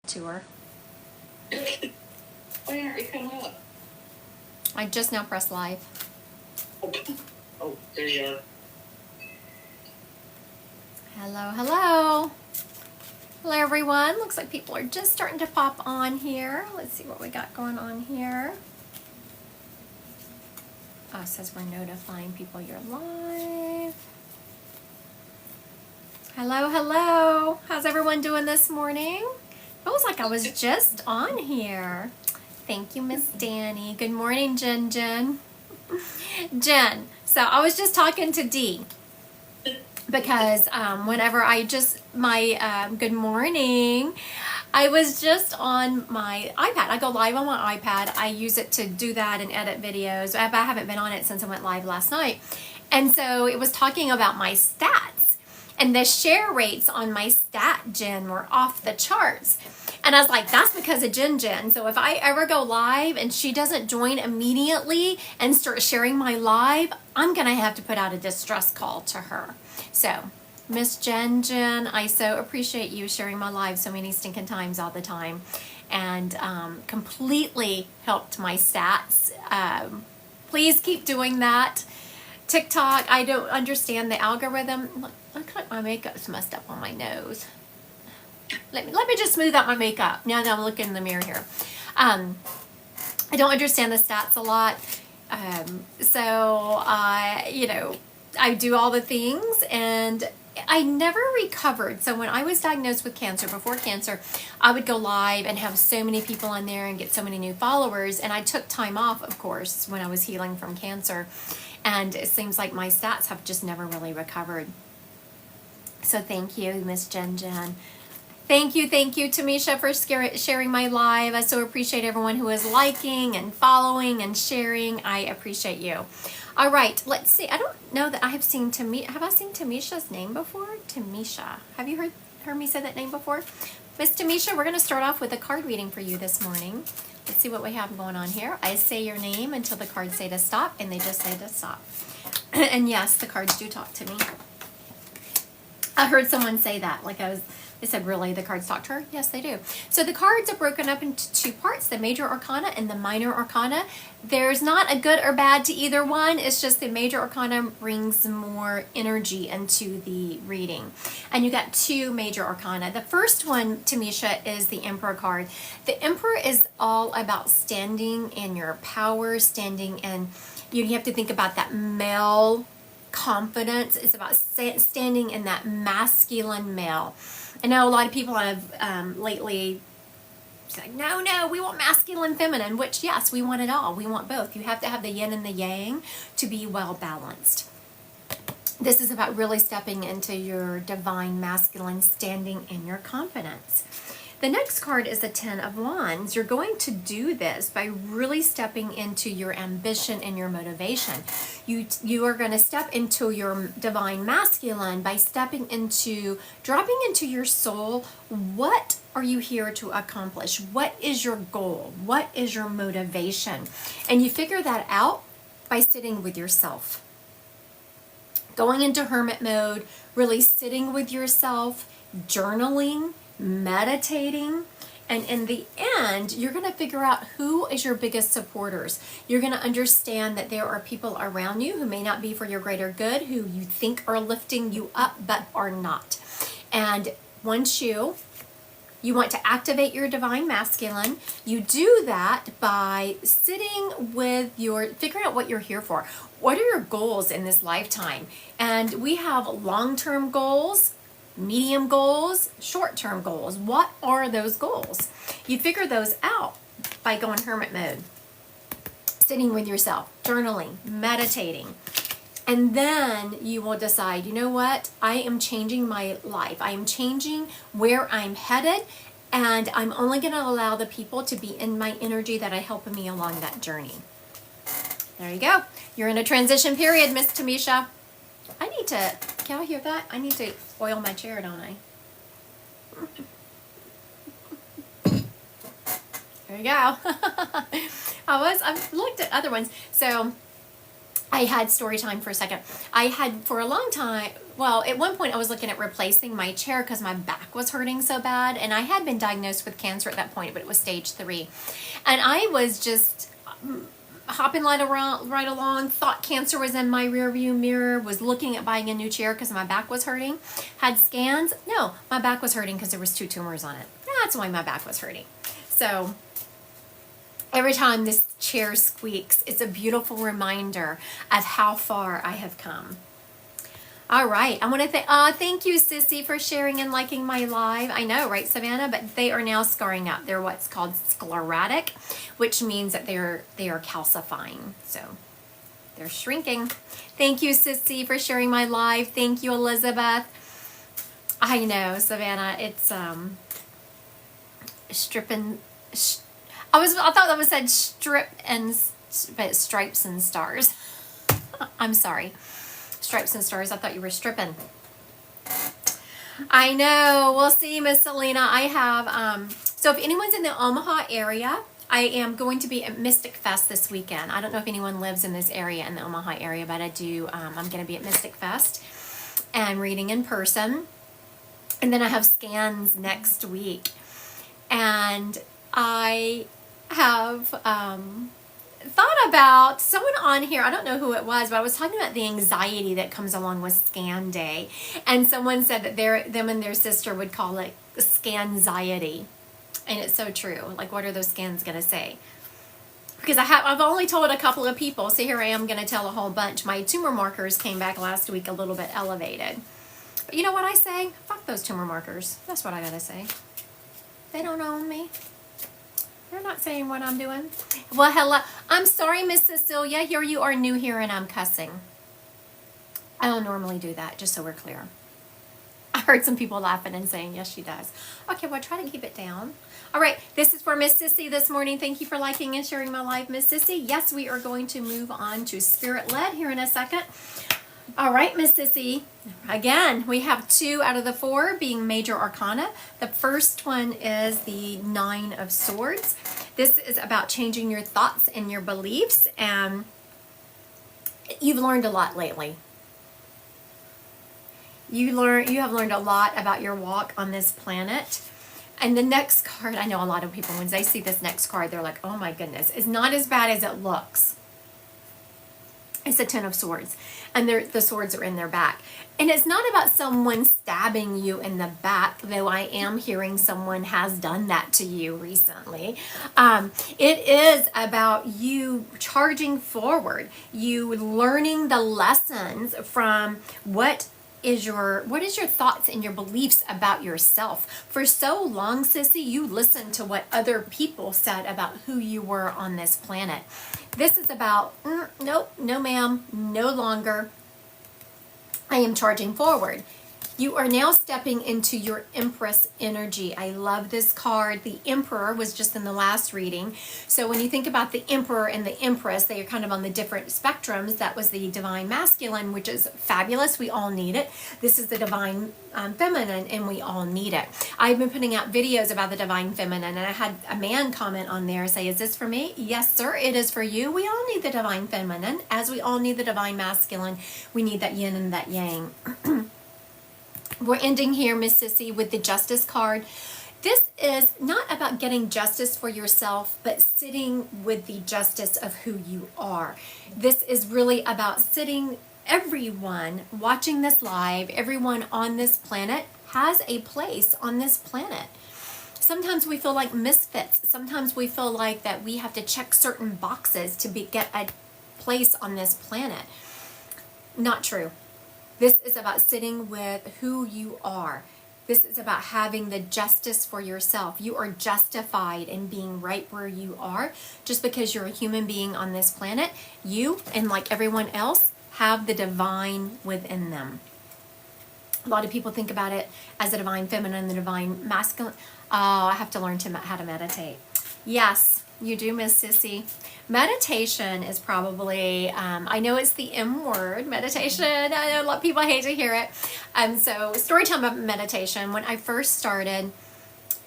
to her. Why aren't you coming up? I just now pressed live. Oh, there you are. Hello, hello. Hello, everyone. Looks like people are just starting to pop on here. Let's see what we got going on here. Oh, it says we're notifying people you're live. Hello, hello. How's everyone doing this morning? Feels like I was just on here. Thank you, Miss Danny. Good morning, Jen. Jen, so I was just talking to Dee because whenever I just, good morning, I was just on my iPad. I go live on my iPad. I use it to do that and edit videos. I haven't been on it since I went live last night. And so it was talking about my stats. And the share rates on my stat Jen were off the charts. And I was like, that's because of Jen. So if I ever go live and she doesn't join immediately and start sharing my live, I'm going to have to put out a distress call to her. So Miss Jen, I so appreciate you sharing my live so many stinking times all the time. And completely helped my stats. Please keep doing that. TikTok, I don't understand the algorithm. Look like my makeup's messed up on my nose. Let me just smooth out my makeup. Now that I'm looking in the mirror here. I don't understand the stats a lot. I do all the things and I never recovered. So when I was diagnosed with cancer, before cancer, I would go live and have so many people on there and get so many new followers. And I took time off, of course, when I was healing from cancer. And it seems like my stats have just never really recovered. So thank you, Miss Jen. Thank you, Tamisha, for sharing my live. I so appreciate everyone who is liking and following and sharing. I appreciate you. All right, let's see. I don't know that I have seen Tamisha. Have I seen Tamisha's name before? Tamisha. Have you heard me say that name before? Miss Tamisha, we're going to start off with a card reading for you this morning. Let's see what we have going on here. I say your name until the cards say to stop, and they just say to stop. And yes, the cards do talk to me. I heard someone say that, they said, really, the cards talk to her? Yes, they do. So the cards are broken up into two parts, the major arcana and the minor arcana. There's not a good or bad to either one. It's just the major arcana brings more energy into the reading. And you got two major arcana. The first one, Tamisha, is the Emperor card. The Emperor is all about standing in your power, standing in, you have to think about that male confidence. It's about standing in that masculine male. I know a lot of people have lately said, no, we want masculine, feminine, which yes, we want it all. We want both. You have to have the yin and the yang to be well balanced. This is about really stepping into your divine masculine, standing in your confidence. The next card is the Ten of Wands. You're going to do this by really stepping into your ambition and your motivation. You are going to step into your divine masculine by dropping into your soul. What are you here to accomplish? What is your goal? What is your motivation? And you figure that out by sitting with yourself. Going into hermit mode, really sitting with yourself, journaling, meditating, and in the end, you're going to figure out who is your biggest supporters. You're going to understand that there are people around you who may not be for your greater good, who you think are lifting you up, but are not. And once you want to activate your divine masculine, you do that by sitting with figuring out what you're here for. What are your goals in this lifetime? And we have long-term goals, medium goals, short-term goals. What are those goals? You figure those out by going hermit mode, sitting with yourself, journaling, meditating. And then you will decide, you know what? I am changing my life. I am changing where I'm headed, and I'm only going to allow the people to be in my energy that are helping me along that journey. There you go. You're in a transition period, Miss Tamisha. Can I hear that? I need to oil my chair, don't I? There you go. I've looked at other ones. So I had story time for a second. I had for a long time, well, at one point I was looking at replacing my chair because my back was hurting so bad. And I had been diagnosed with cancer at that point, but it was stage 3. And I was just hopping right along, thought cancer was in my rearview mirror, was looking at buying a new chair because my back was hurting. Had scans. No, my back was hurting because there was 2 tumors on it. That's why my back was hurting. So every time this chair squeaks, it's a beautiful reminder of how far I have come. All right, I want to thank you, Sissy, for sharing and liking my live. I know, right, Savannah? But they are now scarring up. They're what's called sclerotic, which means that they are calcifying. So they're shrinking. Thank you, Sissy, for sharing my live. Thank you, Elizabeth. I know, Savannah. It's stripping. I thought that was said strip and but stripes and stars. I'm sorry. Stripes and stars. I thought you were stripping. I know. We'll see, Miss Selena. I have, so if anyone's in the Omaha area, I am going to be at Mystic Fest this weekend. I don't know if anyone lives in this area, in the Omaha area, but I do. I'm going to be at Mystic Fest and reading in person. And then I have scans next week. And I have, thought about someone on here, I don't know who it was, but I was talking about the anxiety that comes along with scan day, and someone said that them and their sister would call it scanxiety, and it's so true. Like, what are those scans gonna say? Because I've only told a couple of people, so here I am gonna tell a whole bunch. My tumor markers came back last week a little bit elevated, but you know what I say? Fuck those tumor markers. That's what I gotta say. They don't own me. They're not saying what I'm doing. Well, hello. I'm sorry, Miss Cecilia. Here you are new here and I'm cussing. I don't normally do that, just so we're clear. I heard some people laughing and saying, yes, she does. Okay, well, try to keep it down. All right, this is for Miss Sissy this morning. Thank you for liking and sharing my live, Miss Sissy. Yes, we are going to move on to Spirit-Led here in a second. All right, Miss Sissy. Again, we have 2 out of the 4 being major arcana. The first one is the 9 of Swords. This is about changing your thoughts and your beliefs, and you've learned a lot lately. You have learned a lot about your walk on this planet. And the next card, I know a lot of people, when they see this next card, they're like, oh my goodness, it's not as bad as it looks. It's the 10 of Swords, and the swords are in their back. And it's not about someone stabbing you in the back, though I am hearing someone has done that to you recently. It is about you charging forward, you learning the lessons from what is your thoughts and your beliefs about yourself. For so long, Sissy, you listened to what other people said about who you were on this planet. This is about, nope, no ma'am, no longer. I am charging forward. You are now stepping into your Empress energy. I love this card. The Emperor was just in the last reading. So when you think about the Emperor and the Empress, they are kind of on the different spectrums. That was the Divine Masculine, which is fabulous. We all need it. This is the Divine Feminine, and we all need it. I've been putting out videos about the Divine Feminine, and I had a man comment on there say, is this for me? Yes, sir, it is for you. We all need the Divine Feminine, as we all need the Divine Masculine. We need that yin and that yang. We're ending here, Miss Sissy, with the Justice card. This is not about getting justice for yourself, but sitting with the justice of who you are. This is really about sitting, everyone watching this live, everyone on this planet has a place on this planet. Sometimes we feel like misfits. Sometimes we feel like that we have to check certain boxes to get a place on this planet. Not true. This is about sitting with who you are. This is about having the justice for yourself. You are justified in being right where you are. Just because you're a human being on this planet, you, and like everyone else, have the divine within them. A lot of people think about it as the divine feminine and the divine masculine. Oh, I have to learn how to meditate. Yes, you do, Miss Sissy. Meditation is probably, I know it's the M word, meditation. I know a lot of people hate to hear it. So story time about meditation. When I first started,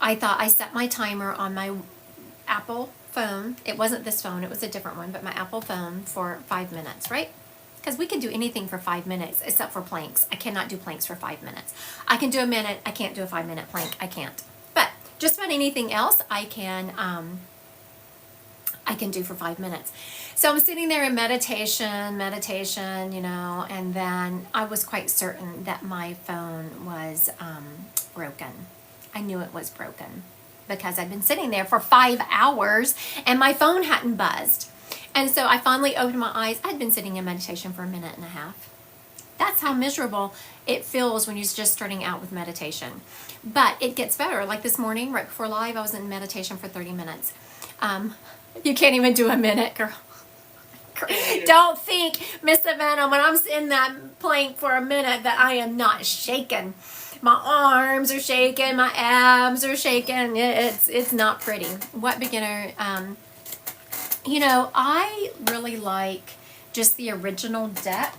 I thought I set my timer on my Apple phone. It wasn't this phone, it was a different one, but my Apple phone for 5 minutes, right? because we can do anything for 5 minutes except for planks. I cannot do planks for 5 minutes. I can do a minute. I can't do a 5-minute plank. I can't. But just about anything else I can do for 5 minutes. So I'm sitting there in meditation, and then I was quite certain that my phone was broken. I knew it was broken because I'd been sitting there for 5 hours and my phone hadn't buzzed. And so I finally opened my eyes. I'd been sitting in meditation for 1.5 minutes. That's how miserable it feels when you're just starting out with meditation. But it gets better. Like this morning, right before live, I was in meditation for 30 minutes. You can't even do a minute, girl. Don't think, Miss Savannah, when I'm in that plank for a minute that I am not shaking. My arms are shaking, my abs are shaking. It's not pretty. What beginner? I really like just the original deck.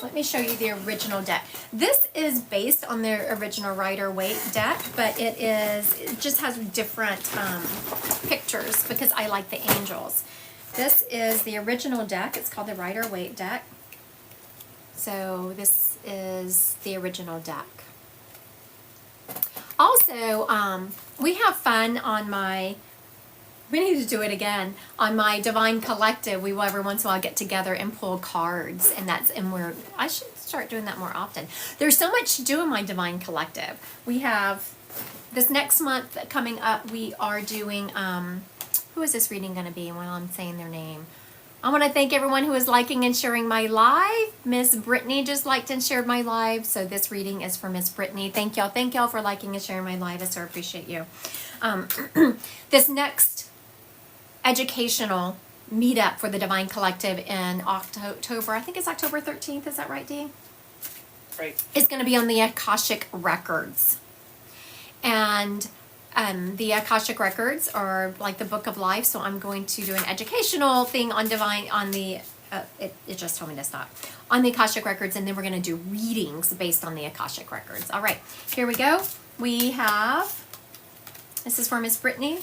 Let me show you the original deck. This is based on their original Rider-Waite deck, but it just has different pictures because I like the angels. This is the original deck. It's called the Rider-Waite deck. So this is the original deck. Also, we have fun on we need to do it again. On my Divine Collective, we will every once in a while get together and pull cards, I should start doing that more often. There's so much to do in my Divine Collective. We have, this next month coming up, we are doing, who is this reading going to be while I'm saying their name? I want to thank everyone who is liking and sharing my live. Miss Brittany just liked and shared my live, so this reading is for Miss Brittany. Thank y'all for liking and sharing my live. I so appreciate you. This next educational meetup for the Divine Collective in October, I think it's October 13th, is that right, Dee? Right. It's going to be on the Akashic Records. And the Akashic Records are like the Book of Life, so I'm going to do an educational thing on it just told me to stop, on the Akashic Records, and then we're going to do readings based on the Akashic Records. All right, here we go. We have, this is for Miss Brittany.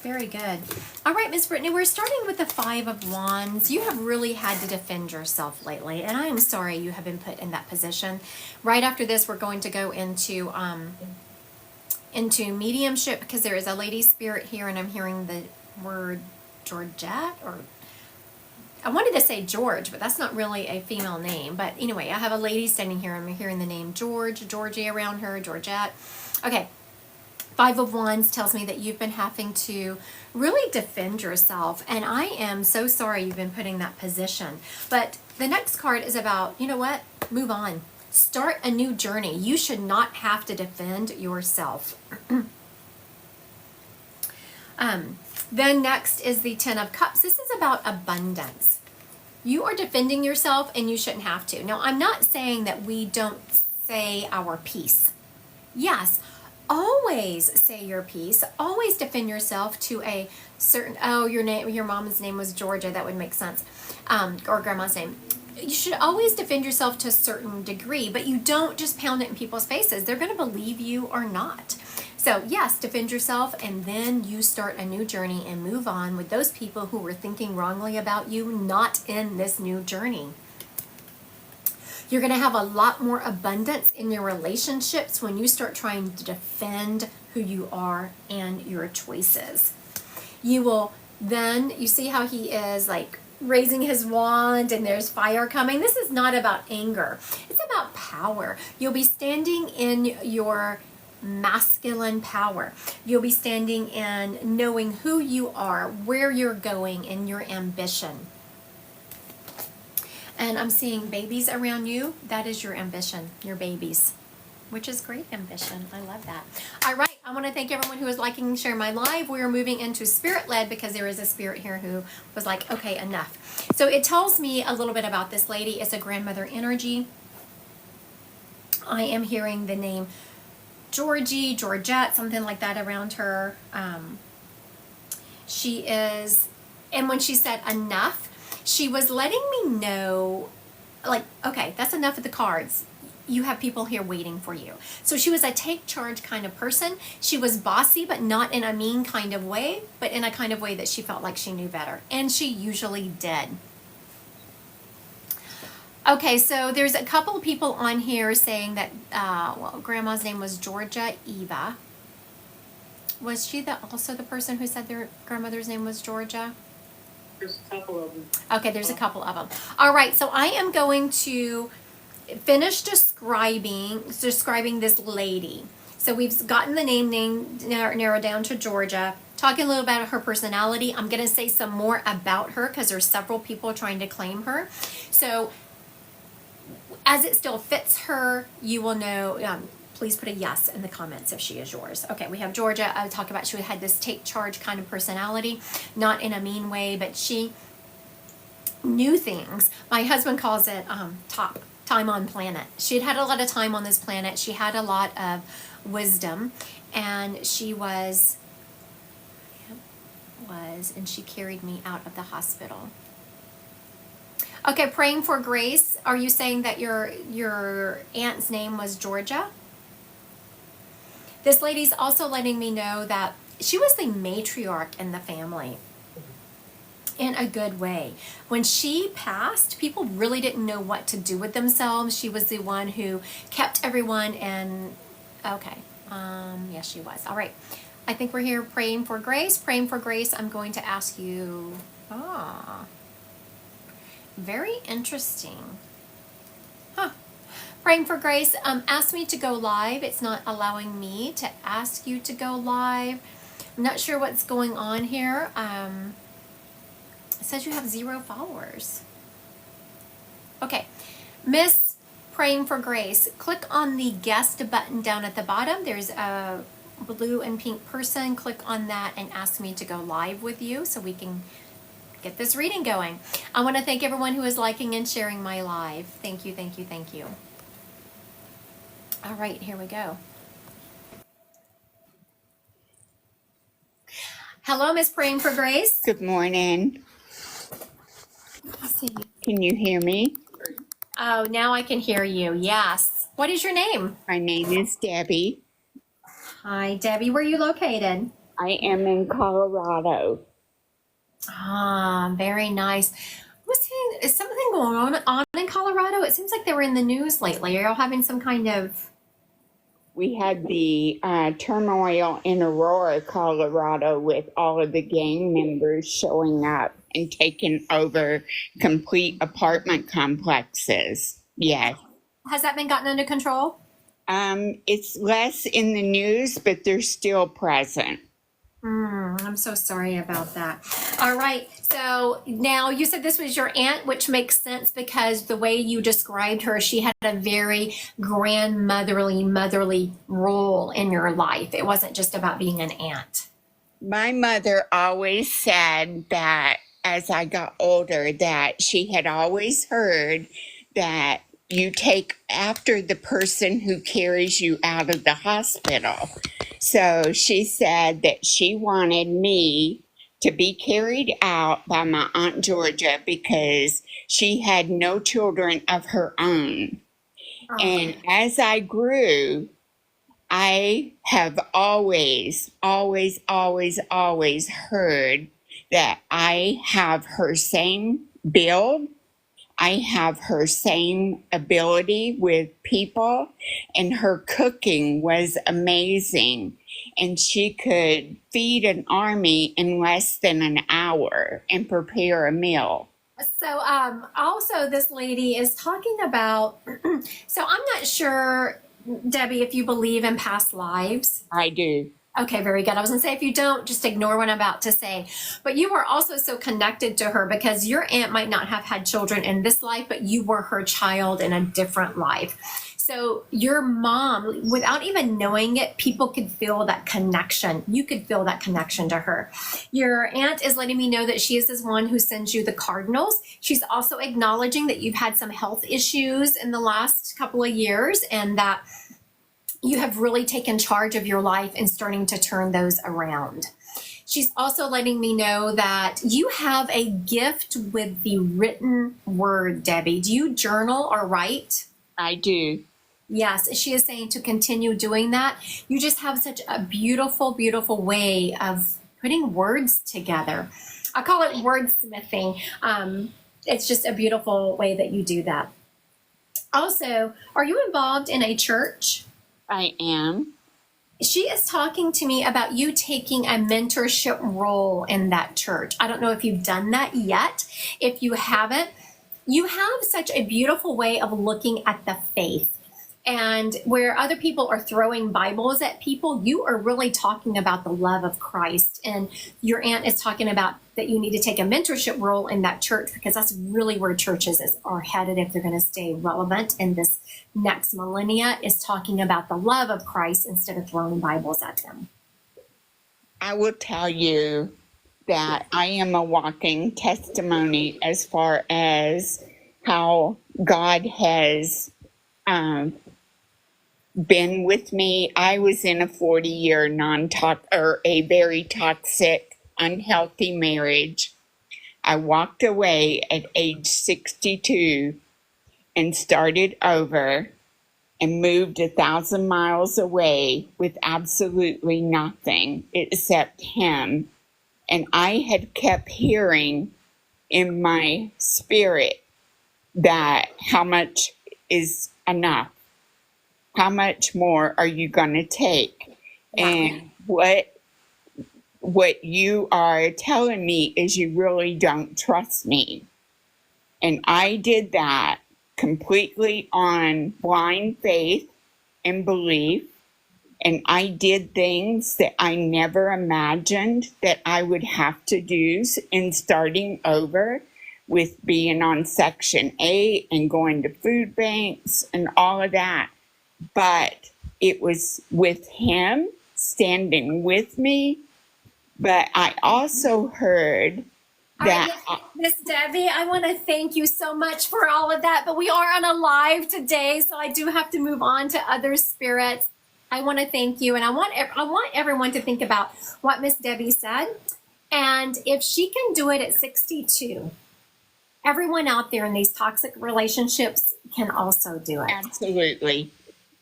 Very good. All right, Miss Brittany, we're starting with the 5 of Wands. You have really had to defend yourself lately, and I am sorry you have been put in that position. Right after this, we're going to go into mediumship because there is a lady spirit here, and I'm hearing the word Georgette, or I wanted to say George, but that's not really a female name. But anyway, I have a lady standing here. I'm hearing the name Georgie around her, Georgette. Okay. 5 of Wands tells me that you've been having to really defend yourself, and I am so sorry you've been put in that position. But the next card is about, you know what? Move on. Start a new journey. You should not have to defend yourself. Then next is the 10 of Cups. This is about abundance. You are defending yourself, and you shouldn't have to. Now, I'm not saying that we don't say our piece. Yes, always say your piece. Always defend yourself to a certain, your mom's name was Georgia, that would make sense, or grandma's name. You should always defend yourself to a certain degree, but you don't just pound it in people's faces. They're going to believe you or not. So yes, defend yourself, and then you start a new journey and move on with those people who were thinking wrongly about you, not in this new journey. You're going to have a lot more abundance in your relationships when you start trying to defend who you are and your choices. You will then, you see how he is like raising his wand and there's fire coming. This is not about anger. It's about power. You'll be standing in your masculine power. You'll be standing in knowing who you are, where you're going, and your ambition. And I'm seeing babies around you. That is your ambition, your babies, which is great ambition. I love that. All right. I want to thank everyone who is liking and sharing my live. We are moving into spirit-led because there is a spirit here who was like, okay, enough. So it tells me a little bit about this lady. It's a grandmother energy. I am hearing the name Georgie, Georgette, something like that around her. She is, and when she said enough, she was letting me know, like, okay, that's enough of the cards. You have people here waiting for you. So she was a take charge kind of person. She was bossy, but not in a mean kind of way, but in a kind of way that she felt like she knew better. And she usually did. Okay, so there's a couple of people on here saying that, well, grandma's name was Georgia Eva. Was she also the person who said their grandmother's name was Georgia? There's a couple of them. Okay, there's a couple of them. All right, so I am going to finish describing this lady. So we've gotten the name narrowed down to Georgia. Talking a little about her personality. I'm going to say some more about her because there's several people trying to claim her. So as it still fits her, you will know. Please put a yes in the comments if she is yours. Okay, we have Georgia. I talk about she had this take charge kind of personality, not in a mean way, but she knew things. My husband calls it top time on planet. She had a lot of time on this planet. She had a lot of wisdom, and she and she carried me out of the hospital. Okay, praying for grace. Are you saying that your aunt's name was Georgia? This lady's also letting me know that she was the matriarch in the family in a good way. When she passed, people really didn't know what to do with themselves. She was the one who kept everyone and okay. Yes, she was. All right. I think we're here praying for grace. Praying for grace. I'm going to ask you. Very interesting. Huh. Praying for grace. Ask me to go live. It's not allowing me to ask you to go live. I'm not sure what's going on here. It says you have 0 followers. Okay. Miss Praying for Grace. Click on the guest button down at the bottom. There's a blue and pink person. Click on that and ask me to go live with you so we can get this reading going. I want to thank everyone who is liking and sharing my live. Thank you, thank you, thank you. All right, here we go. Hello, Miss Praying for Grace. Good morning. Let's see. Can you hear me? Oh, now I can hear you. Yes. What is your name? My name is Debbie. Hi, Debbie. Where are you located? I am in Colorado. Very nice. Is something going on in Colorado? It seems like they were in the news lately. Are y'all having some kind of... We had the turmoil in Aurora, Colorado, with all of the gang members showing up and taking over complete apartment complexes. Yes. Has that been gotten under control? It's less in the news, but they're still present. I'm so sorry about that. All right. So now you said this was your aunt, which makes sense because the way you described her, she had a very motherly role in your life. It wasn't just about being an aunt. My mother always said that as I got older, that she had always heard that you take after the person who carries you out of the hospital. So she said that she wanted me to be carried out by my Aunt Georgia because she had no children of her own. And as I grew, I have always heard that I have her same build. I have her same ability with people, and her cooking was amazing. And she could feed an army in less than an hour and prepare a meal. So also this lady is talking about, so I'm not sure, Debbie, if you believe in past lives. I do. Okay, very good. I was going to say, if you don't, just ignore what I'm about to say. But you are also so connected to her because your aunt might not have had children in this life, but you were her child in a different life. So your mom, without even knowing it, people could feel that connection. You could feel that connection to her. Your aunt is letting me know that she is this one who sends you the cardinals. She's also acknowledging that you've had some health issues in the last couple of years and that you have really taken charge of your life and starting to turn those around. She's also letting me know that you have a gift with the written word, Debbie. Do you journal or write? I do. Yes, she is saying to continue doing that. You just have such a beautiful way of putting words together. I call it wordsmithing. It's just a beautiful way that you do that. Also, are you involved in a church? I am. She is talking to me about you taking a mentorship role in that church. I don't know if you've done that yet. If you haven't, you have such a beautiful way of looking at the faith. And where other people are throwing Bibles at people, you are really talking about the love of Christ. And your aunt is talking about that you need to take a mentorship role in that church, because that's really where churches are headed if they're going to stay relevant in this next millennia, is talking about the love of Christ instead of throwing Bibles at them. I will tell you that I am a walking testimony as far as how God has been with me. I was in a 40-year a very toxic, unhealthy marriage. I walked away at age 62 and started over and moved 1,000 miles away with absolutely nothing except him. And I had kept hearing in my spirit that how much is enough? How much more are you going to take? And what you are telling me is you really don't trust me. And I did that completely on blind faith and belief. And I did things that I never imagined that I would have to do in starting over, with being on Section 8 and going to food banks and all of that. But it was with him standing with me. But I also heard that. Miss Debbie, I want to thank you so much for all of that. But we are on a live today, so I do have to move on to other spirits. I want to thank you, and I want everyone to think about what Miss Debbie said. And if she can do it at 62, everyone out there in these toxic relationships can also do it. Absolutely.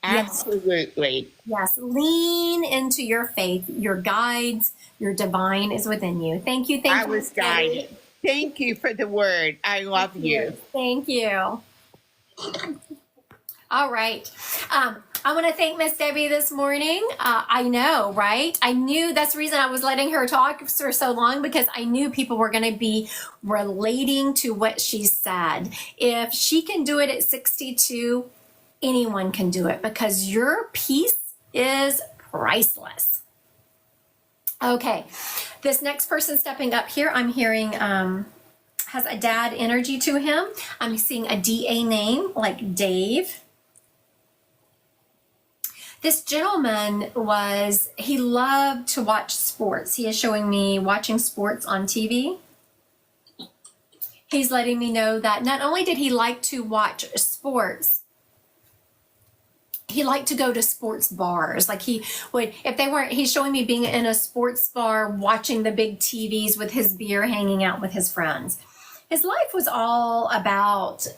Absolutely. Yes. Lean into your faith. Your guides, your divine is within you. Thank you. I was guided. Thank you for the word. I love you. Thank you. All right. I want to thank Miss Debbie this morning. I know, right? I knew that's the reason I was letting her talk for so long, because I knew people were going to be relating to what she said. If she can do it at 62, anyone can do it, because your peace is priceless. Okay. This next person stepping up here, I'm hearing has a dad energy to him. I'm seeing a DA name like Dave. This gentleman he loved to watch sports. He is showing me watching sports on TV. He's letting me know that not only did he like to watch sports, he liked to go to sports bars. Like he would, he's showing me being in a sports bar, watching the big TVs with his beer, hanging out with his friends. His life was all about,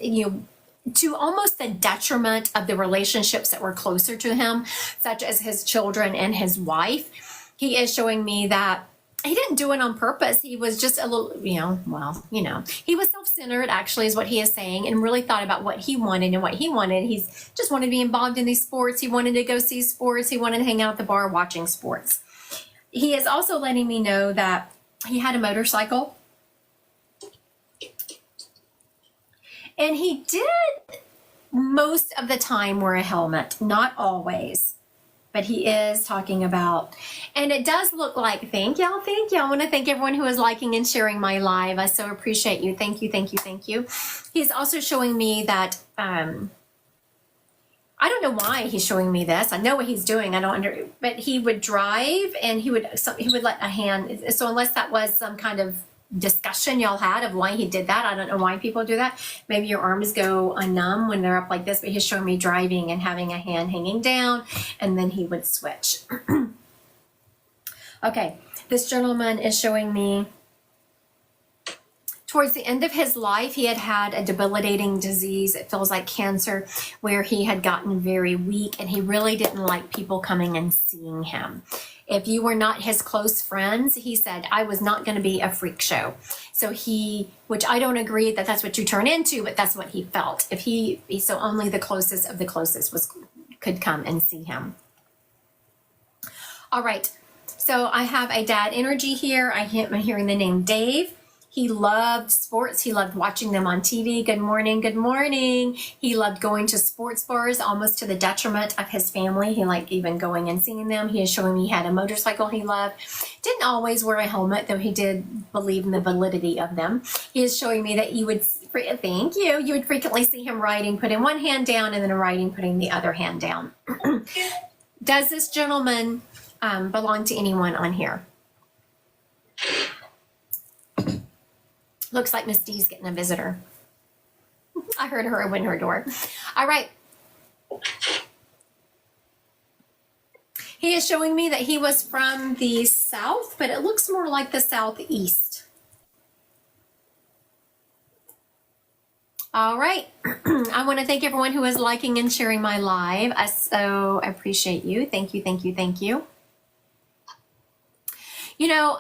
to almost the detriment of the relationships that were closer to him, such as his children and his wife. He is showing me that he didn't do it on purpose. He was just a little, he was self-centered, actually, is what he is saying, and really thought about what he wanted and what he wanted. He's just wanted to be involved in these sports. He wanted to go see sports. He wanted to hang out at the bar watching sports. He is also letting me know that he had a motorcycle. And he did most of the time wear a helmet, not always, but he is talking about, and it does look like, thank y'all. I want to thank everyone who is liking and sharing my live. I so appreciate you. Thank you. He's also showing me that, I don't know why he's showing me this. I know what he's doing. But he would drive and he would let a hand. So unless that was some kind of discussion y'all had of why he did that, I don't know why people do that. Maybe your arms go numb when they're up like this, but he's showing me driving and having a hand hanging down, and then he would switch. Okay, this gentleman is showing me towards the end of his life, he had had a debilitating disease. It feels like cancer, where he had gotten very weak and he really didn't like people coming and seeing him. If you were not his close friends, he said, I was not going to be a freak show. So which I don't agree that that's what you turn into, but that's what he felt. So only the closest of the closest could come and see him. All right. So I have a dad energy here. I'm hearing the name Dave. He loved sports. He loved watching them on TV. Good morning. Good morning. He loved going to sports bars, almost to the detriment of his family. He liked even going and seeing them. He is showing me he had a motorcycle he loved. Didn't always wear a helmet, though he did believe in the validity of them. He is showing me that you would frequently see him riding, putting one hand down, and then riding, putting the other hand down. Does this gentleman belong to anyone on here? Looks like Miss D's getting a visitor. I heard her open her door. All right. He is showing me that he was from the south, but it looks more like the southeast. All right. I want to thank everyone who is liking and sharing my live. I so appreciate you. Thank you, thank you, thank you. You know,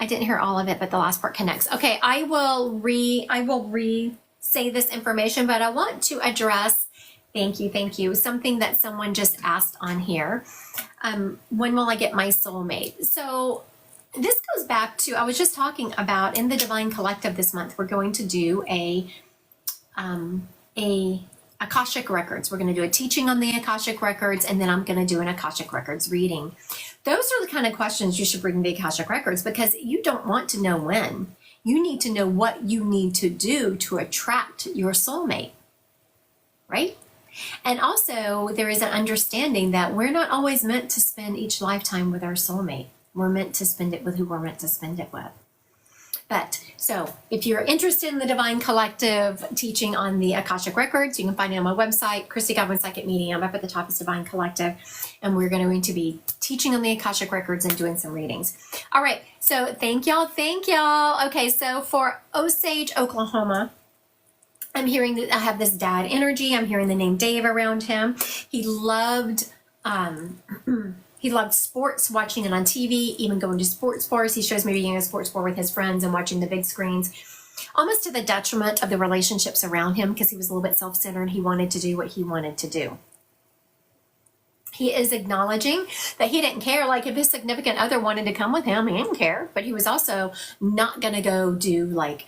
I didn't hear all of it, but the last part connects. Okay, I will say this information, but I want to address, thank you, something that someone just asked on here. When will I get my soulmate? So this goes back to, I was just talking about in the Divine Collective this month, we're going to do a Akashic Records. We're going to do a teaching on the Akashic Records, and then I'm going to do an Akashic Records reading. Those are the kind of questions you should bring the Akashic Records, because you don't want to know when. You need to know what you need to do to attract your soulmate, right? And also, there is an understanding that we're not always meant to spend each lifetime with our soulmate. We're meant to spend it with who we're meant to spend it with. But so if you're interested in the Divine Collective teaching on the Akashic Records, you can find it on my website, Christy Godwin Psychic Medium. Up at the top is Divine Collective. And we're going to be teaching on the Akashic Records and doing some readings. All right. So thank y'all. Thank y'all. Okay. So for Osage, Oklahoma, I'm hearing that I have this dad energy. I'm hearing the name Dave around him. He loved sports, watching it on TV, even going to sports bars. He shows me being in a sports bar with his friends and watching the big screens, almost to the detriment of the relationships around him, because he was a little bit self-centered. He wanted to do what he wanted to do. He is acknowledging that he didn't care. Like, if his significant other wanted to come with him, he didn't care. But he was also not going to go do, like,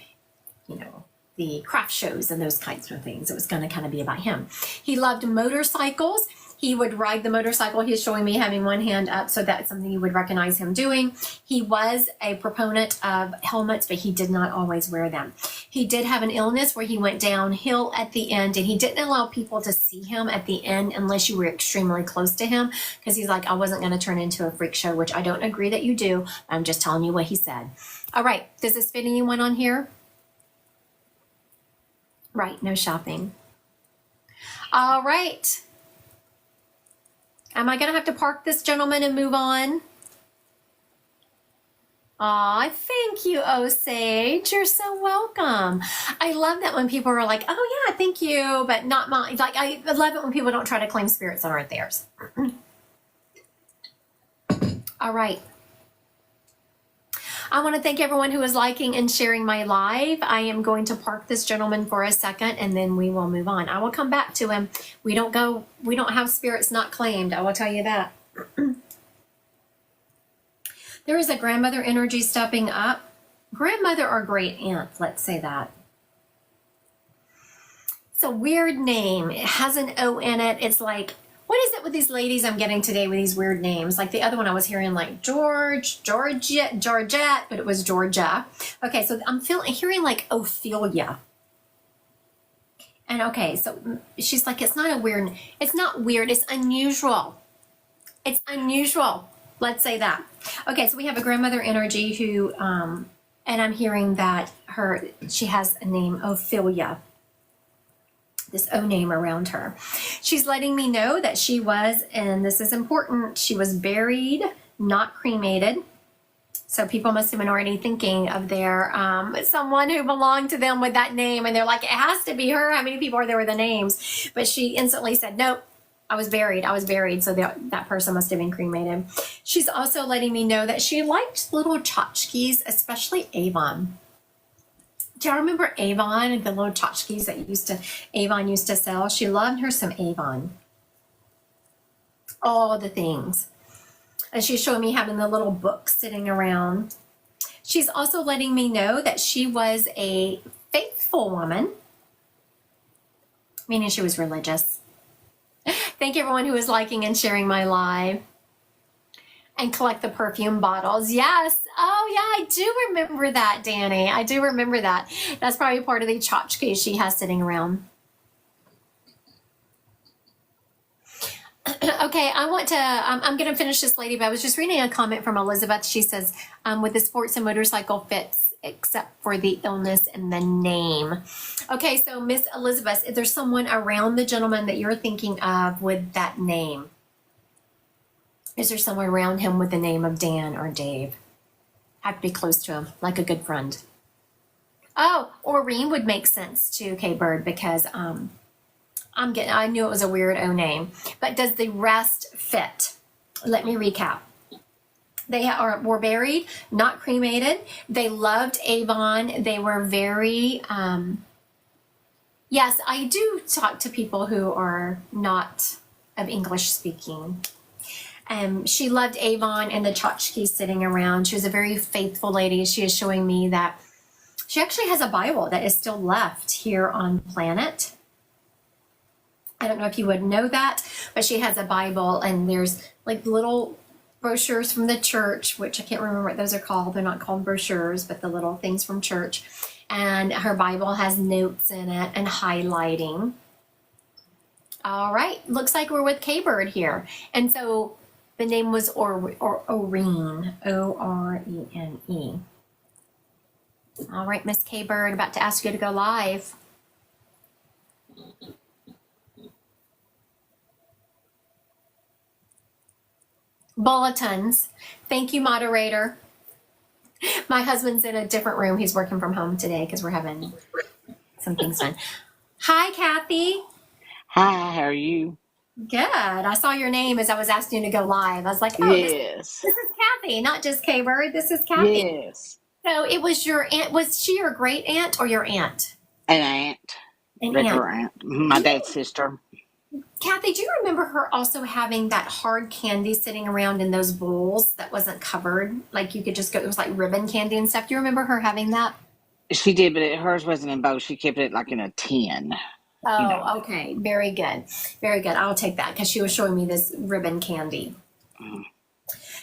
the craft shows and those kinds of things. It was going to kind of be about him. He loved motorcycles. He would ride the motorcycle. He's showing me having one hand up, so that's something you would recognize him doing. He was a proponent of helmets, but he did not always wear them. He did have an illness where he went downhill at the end, and he didn't allow people to see him at the end unless you were extremely close to him, because he's like, I wasn't going to turn into a freak show, which I don't agree that you do. I'm just telling you what he said. All right. Does this fit anyone on here? Right. No shopping. All right. Am I going to have to park this gentleman and move on? Aw, thank you, Osage. You're so welcome. I love that when people are like, oh yeah, thank you, but not mine. Like, I love it when people don't try to claim spirits that aren't theirs. All right. I want to thank everyone who is liking and sharing my live. I am going to park this gentleman for a second, and then we will move on. I will come back to him. We don't have spirits not claimed. I will tell you that. There is a grandmother energy stepping up. Grandmother or great aunt, let's say that. It's a weird name. It has an O in it. It's like, what is it with these ladies I'm getting today with these weird names? Like the other one I was hearing like Georgette, but it was Georgia. Okay, so I'm hearing like Ophelia. And okay, so she's like, it's not weird, it's unusual. It's unusual. Let's say that. Okay, so we have a grandmother energy who, and I'm hearing that she has a name, Ophelia. This O name around her. She's letting me know that she was, and this is important, she was buried, not cremated. So people must have been already thinking of their someone who belonged to them with that name, and they're like, it has to be her. How many people are there with the names? But she instantly said, nope. I was buried. So that person must have been cremated. She's also letting me know that she liked little tchotchkes, especially Avon. Do y'all remember Avon, the little tchotchkes that Avon used to sell? She loved her some Avon. All the things. And she's showing me having the little book sitting around. She's also letting me know that she was a faithful woman, meaning she was religious. Thank you everyone who is liking and sharing my live. And collect the perfume bottles. Yes. Oh, yeah, I do remember that, Danny. I do remember that. That's probably part of the tchotchke she has sitting around. Okay, I'm going to finish this lady, but I was just reading a comment from Elizabeth. She says, with the sports and motorcycle fits, except for the illness and the name. Okay, so Miss Elizabeth, if there's someone around the gentleman that you're thinking of with that name, is there someone around him with the name of Dan or Dave? Have to be close to him, like a good friend. Oh, Oreen would make sense too, K-Bird, because I knew it was a weird O name. But does the rest fit? Let me recap. They were buried, not cremated. They loved Avon. They were very, yes, I do talk to people who are not of English speaking. She loved Avon and the tchotchkes sitting around. She was a very faithful lady. She is showing me that she actually has a Bible that is still left here on planet. I don't know if you would know that, but she has a Bible, and there's like little brochures from the church, which I can't remember what those are called. They're not called brochures, but the little things from church. And her Bible has notes in it and highlighting. All right, looks like we're with K-Bird here. And so the name was Oreen, O-R-E-N-E. All right, Miss K-Bird, about to ask you to go live. Bulletins. Thank you, moderator. My husband's in a different room. He's working from home today because we're having some things done. Hi, Kathy. Hi, how are you? Good. I saw your name as I was asking you to go live. I was like, oh, Yes. this is Kathy, not just K-Bird. This is Kathy. Yes. So it was your aunt. Was she your great aunt or your aunt? An aunt. An Regular aunt. aunt. My dad's sister. Kathy, do you remember her also having that hard candy sitting around in those bowls that wasn't covered? Like you could just go, it was like ribbon candy and stuff. Do you remember her having that? She did, but hers wasn't in bowls. She kept it like in a tin. Oh, okay. Very good. Very good. I'll take that because she was showing me this ribbon candy.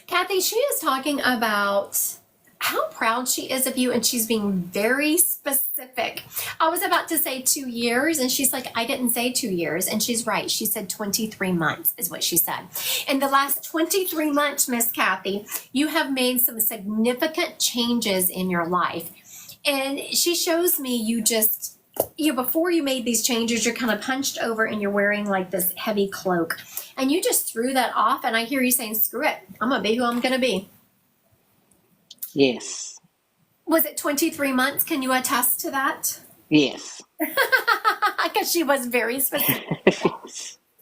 Kathy, she is talking about how proud she is of you, and she's being very specific. I was about to say 2 years, and she's like, I didn't say 2 years, and she's right. She said 23 months is what she said. In the last 23 months, Miss Kathy, you have made some significant changes in your life. And she shows me before you made these changes, you're kind of punched over and you're wearing like this heavy cloak. And you just threw that off, and I hear you saying, screw it. I'm going to be who I'm going to be. Yes. Was it 23 months? Can you attest to that? Yes. Because she was very specific.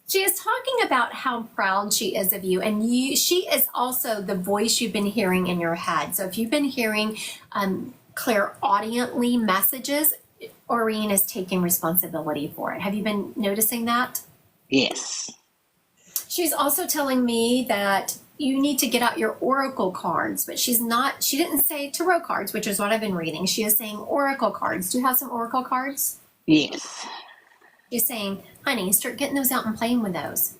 She is talking about how proud she is of you. And she is also the voice you've been hearing in your head. So if you've been hearing clairaudiently messages, Oreen is taking responsibility for it. Have you been noticing that? Yes. She's also telling me that you need to get out your oracle cards, but she didn't say tarot cards, which is what I've been reading. She is saying oracle cards. Do you have some oracle cards? Yes. She's saying, honey, start getting those out and playing with those.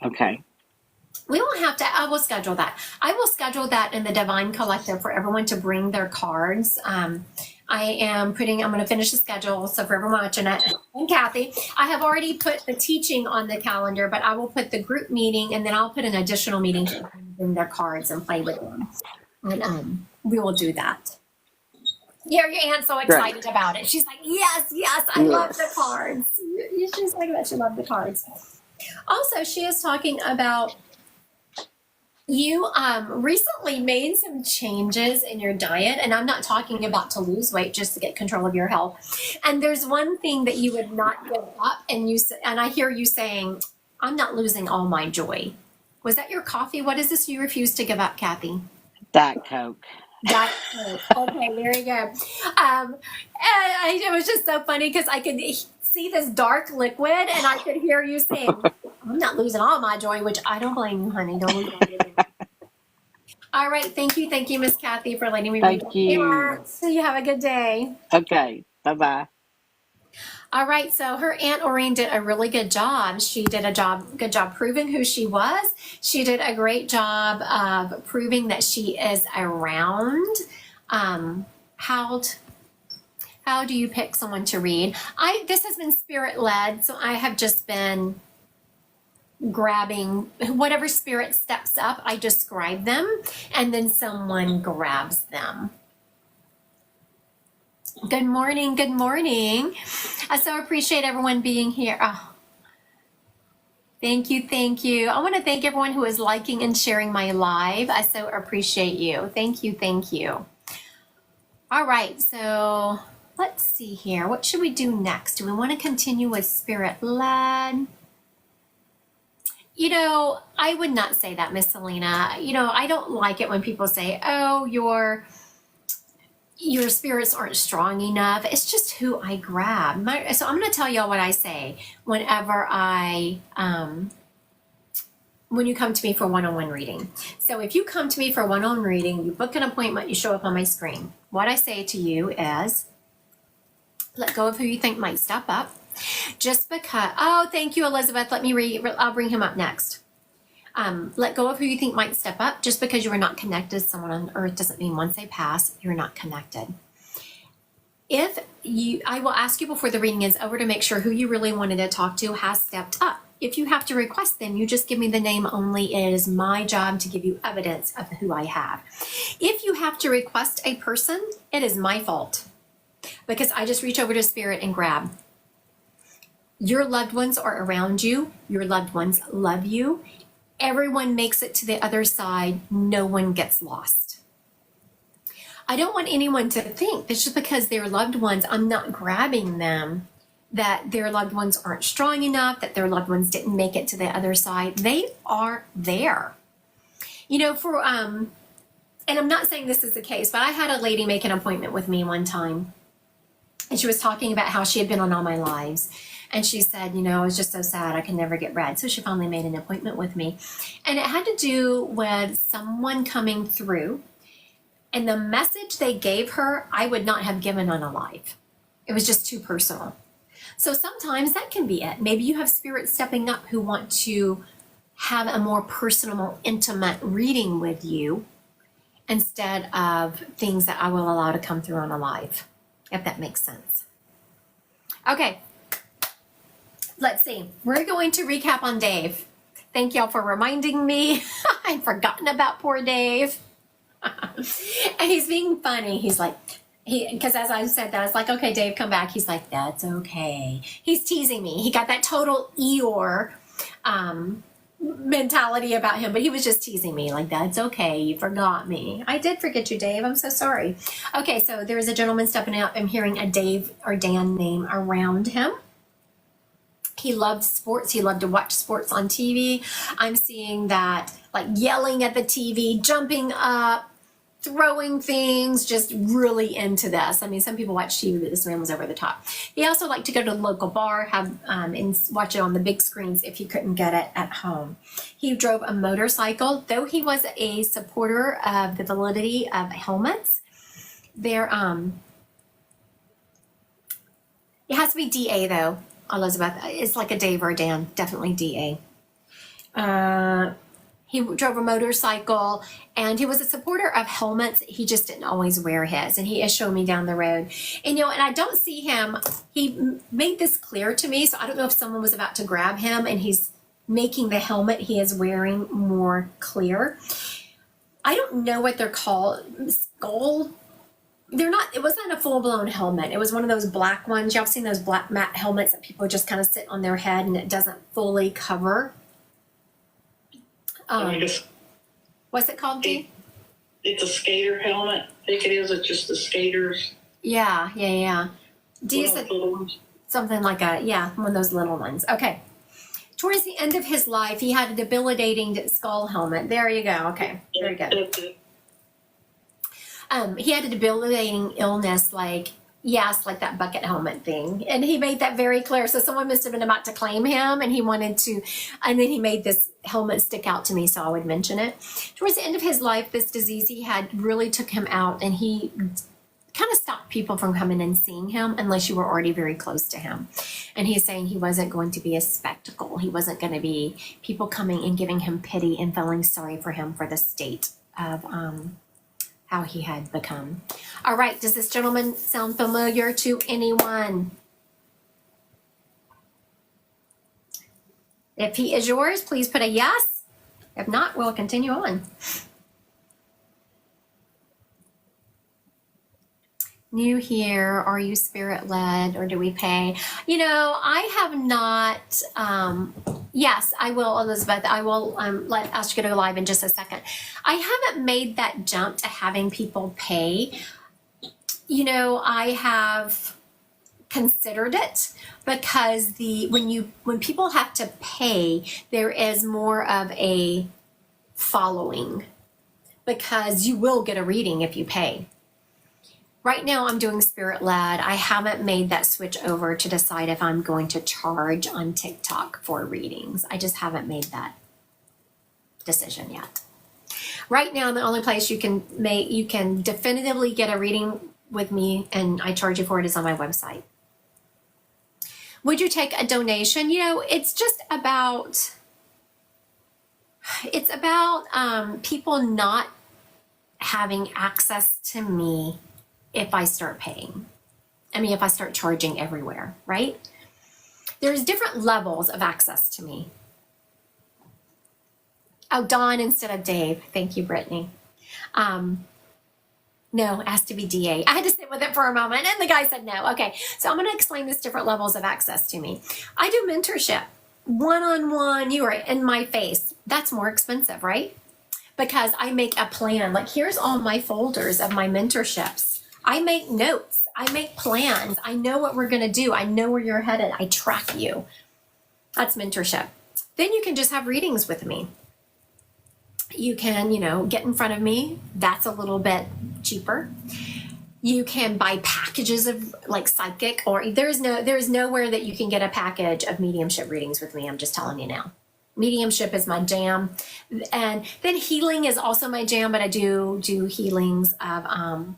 Okay. We won't have to, I will schedule that. I will schedule that in the Divine Collective for everyone to bring their cards. I'm going to finish the schedule. So for everyone watching it, and Kathy, I have already put the teaching on the calendar, but I will put the group meeting, and then I'll put an additional meeting to bring their cards and play with them. And we will do that. Yeah, your aunt's so excited about it. She's like, yes, I love the cards. She's like that. She loved the cards. Also, she is talking about You recently made some changes in your diet, and I'm not talking about to lose weight, just to get control of your health. And there's one thing that you would not give up, and and I hear you saying, "I'm not losing all my joy." Was that your coffee? What is this you refuse to give up, Kathy? Diet Coke. Diet Coke. Okay, there you go. It was just so funny because I could see this dark liquid, and I could hear you saying, "I'm not losing all my joy," which I don't blame you, honey. Don't lose all your joy. All right, thank you, Miss Kathy, for letting me read Thank your you. chat. So you have a good day. Okay. Bye bye. All right, so her Aunt Oreen did a really good job. She did good job proving who she was. She did a great job of proving that she is around. How do you pick someone to read? This has been spirit led, so I have just been grabbing whatever spirit steps up. I describe them, and then someone grabs them. Good morning. Good morning. I so appreciate everyone being here. Oh, thank you. Thank you. I want to thank everyone who is liking and sharing my live. I so appreciate you. Thank you. Thank you. All right. So let's see here. What should we do next? Do we want to continue with spirit led? You know, I would not say that, Miss Selena. You know, I don't like it when people say, oh, your spirits aren't strong enough. It's just who I grab. So I'm going to tell y'all what I say whenever when you come to me for one-on-one reading. So if you come to me for one-on-one reading, you book an appointment, you show up on my screen. What I say to you is, let go of who you think might step up. Just because, oh, thank you, Elizabeth. Let me read. I'll bring him up next. Let go of who you think might step up. Just because you are not connected to someone on earth doesn't mean once they pass, you're not connected. I will ask you before the reading is over to make sure who you really wanted to talk to has stepped up. If you have to request them, you just give me the name only. It is my job to give you evidence of who I have. If you have to request a person, it is my fault because I just reach over to spirit and grab. Your loved ones are around you. Your loved ones love you. Everyone makes it to the other side. No one gets lost. I don't want anyone to think that just because they're loved ones, I'm not grabbing them, that their loved ones aren't strong enough, that their loved ones didn't make it to the other side. They are there. You know, and I'm not saying this is the case, but I had a lady make an appointment with me one time, and she was talking about how she had been on All My Lives. And she said, you know, I was just so sad I could never get read. So she finally made an appointment with me. And it had to do with someone coming through. And the message they gave her, I would not have given on a live. It was just too personal. So sometimes that can be it. Maybe you have spirits stepping up who want to have a more personal, intimate reading with you instead of things that I will allow to come through on a live, if that makes sense. Okay. Let's see. We're going to recap on Dave. Thank y'all for reminding me. I'd forgotten about poor Dave. And he's being funny. He's like, because as I said that, I was like, okay, Dave, come back. He's like, that's okay. He's teasing me. He got that total Eeyore mentality about him, but he was just teasing me like, that's okay. You forgot me. I did forget you, Dave. I'm so sorry. Okay, so there's a gentleman stepping up. I'm hearing a Dave or Dan name around him. He loved sports. He loved to watch sports on TV. I'm seeing that, like yelling at the TV, jumping up, throwing things, just really into this. I mean, some people watch TV, but this man was over the top. He also liked to go to the local bar, and watch it on the big screens if he couldn't get it at home. He drove a motorcycle, though he was a supporter of the validity of helmets. It has to be DA though. Elizabeth, it's like a Dave or a Dan, definitely DA. He drove a motorcycle, and he was a supporter of helmets. He just didn't always wear his, and he is showing me down the road. And, and I don't see him. He made this clear to me, so I don't know if someone was about to grab him, and he's making the helmet he is wearing more clear. I don't know what they're called. Skull. It wasn't a full-blown helmet. It was one of those black ones. Y'all seen those black matte helmets that people just kind of sit on their head and it doesn't fully cover. What's it called, Dee? It's a skater helmet. I think it is. It's just the skaters. Yeah. Dee One of said the little ones. something like one of those little ones. Okay. Towards the end of his life, he had a debilitating skull helmet. There you go. Okay, very good. That's it. He had a debilitating illness, like that bucket helmet thing, and he made that very clear. So someone must have been about to claim him, and he wanted to, and then he made this helmet stick out to me, so I would mention it. Towards the end of his life, this disease he had really took him out, and he kind of stopped people from coming and seeing him unless you were already very close to him. And he's saying he wasn't going to be a spectacle. He wasn't going to be people coming and giving him pity and feeling sorry for him for the state of how he had become. All right, does this gentleman sound familiar to anyone? If he is yours, please put a yes. If not, we'll continue on. New here, are you spirit led or do we pay? I have not, yes, I will, Elizabeth. I will ask you to go live in just a second. I haven't made that jump to having people pay. I have considered it because when people have to pay, there is more of a following because you will get a reading if you pay. Right now I'm doing spirit led. I haven't made that switch over to decide if I'm going to charge on TikTok for readings. I just haven't made that decision yet. Right now, the only place you can definitively get a reading with me and I charge you for it is on my website. Would you take a donation? It's about people not having access to me if I start paying. If I start charging everywhere, right? There's different levels of access to me. Oh, Dawn instead of Dave. Thank you, Brittany. No, it has to be DA. I had to sit with it for a moment and the guy said no. Okay, so I'm going to explain this different levels of access to me. I do mentorship. One-on-one, you are in my face. That's more expensive, right? Because I make a plan. Like here's all my folders of my mentorships. I make notes. I make plans. I know what we're going to do. I know where you're headed. I track you. That's mentorship. Then you can just have readings with me. You can, get in front of me. That's a little bit cheaper. You can buy packages of like psychic, or there's nowhere that you can get a package of mediumship readings with me. I'm just telling you now. Mediumship is my jam. And then healing is also my jam, but I do healings of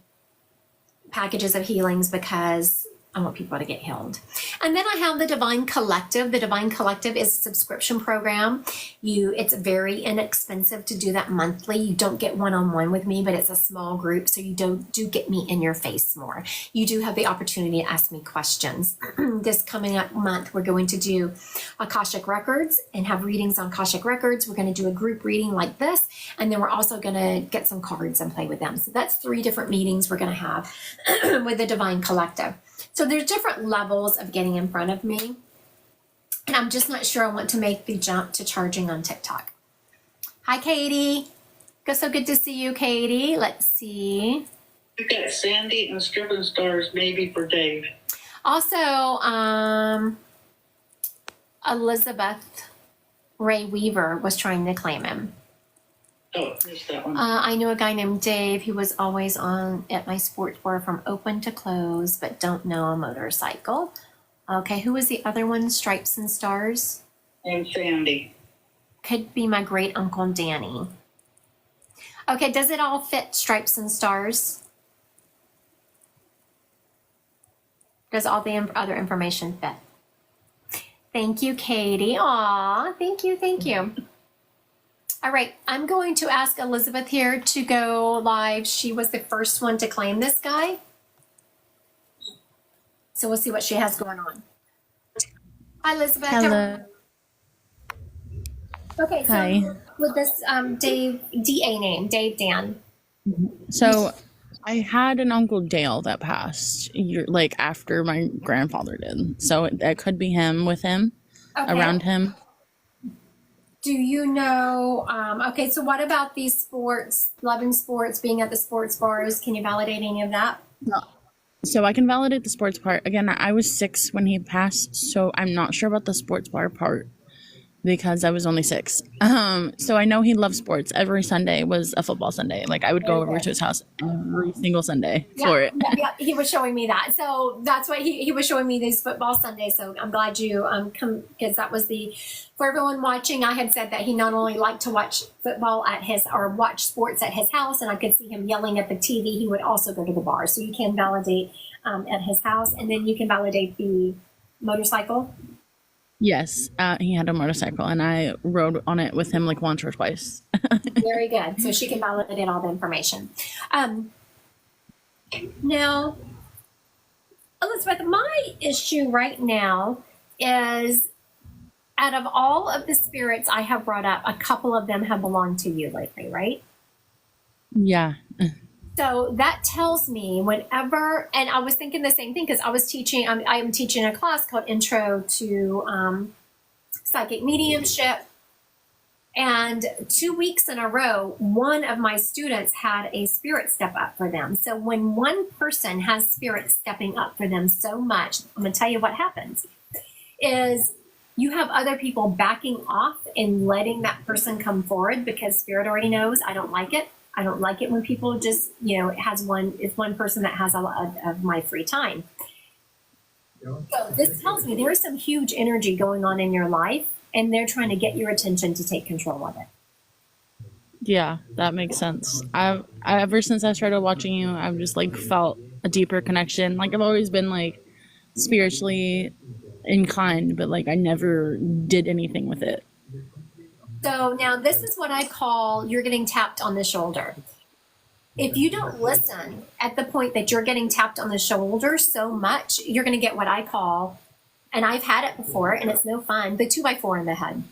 packages of healings because I want people to get healed. And then I have the Divine Collective. The Divine Collective is a subscription program. It's very inexpensive to do that monthly. You don't get one-on-one with me, but it's a small group, so you do get me in your face more. You do have the opportunity to ask me questions. This coming up month, we're going to do Akashic Records and have readings on Akashic Records. We're going to do a group reading like this, and then we're also going to get some cards and play with them. So that's 3 different meetings we're going to have with the Divine Collective. So there's different levels of getting in front of me. And I'm just not sure I want to make the jump to charging on TikTok. Hi, Katie. So good to see you, Katie. Let's see. We've got Sandy and Stripping Stars maybe for Dave. Also, Elizabeth Ray Weaver was trying to claim him. Oh, missed that one. I knew a guy named Dave. He was always on at my sports bar from open to close, but don't know a motorcycle. Okay, who was the other one? Stripes and Stars? And Sandy. Could be my great uncle Danny. Okay, does it all fit Stripes and Stars? Does all the other information fit? Thank you, Katie. Aw, thank you. All right, I'm going to ask Elizabeth here to go live. She was the first one to claim this guy. So we'll see what she has going on. Hi, Elizabeth. Hello. Okay, so Hi. with this Dave, DA name, Dave Dan. So I had an Uncle Dale that passed after my grandfather did. So that could be him with him, Okay. around him. Do you know? Okay, so what about these sports, loving sports, being at the sports bars? Can you validate any of that? So I can validate the sports part. Again, I was 6 when he passed, so I'm not sure about the sports bar part because I was only 6. So I know he loved sports. Every Sunday was a football Sunday. Like I would go over to his house every single Sunday for it. Yeah, he was showing me that. So that's why he was showing me these football Sundays. So I'm glad you come, because that was for everyone watching. I had said that he not only liked to watch football at his, or watch sports at his house, and I could see him yelling at the TV. He would also go to the bar. So you can validate at his house, and then you can validate the motorcycle. Yes, he had a motorcycle, and I rode on it with him like once or twice. Very good. So she can validate all the information. Now, Elizabeth, my issue right now is, out of all of the spirits I have brought up, a couple of them have belonged to you lately, right? Yeah. So that tells me whenever, and I was thinking the same thing because I was teaching, I am teaching a class called Intro to Psychic Mediumship. And 2 weeks in a row, one of my students had a spirit step up for them. So when one person has spirit stepping up for them so much, I'm going to tell you what happens is you have other people backing off and letting that person come forward because spirit already knows, I don't like it. I don't like it when people just, it's one person that has a lot of my free time. So this tells me there is some huge energy going on in your life, and they're trying to get your attention to take control of it. Yeah, that makes sense. I ever since I started watching you, I've just like felt a deeper connection. Like I've always been like spiritually inclined, but like I never did anything with it. So now this is what I call you're getting tapped on the shoulder. If you don't listen at the point that you're getting tapped on the shoulder so much, you're going to get what I call, and I've had it before and it's no fun, the 2x4 in the head.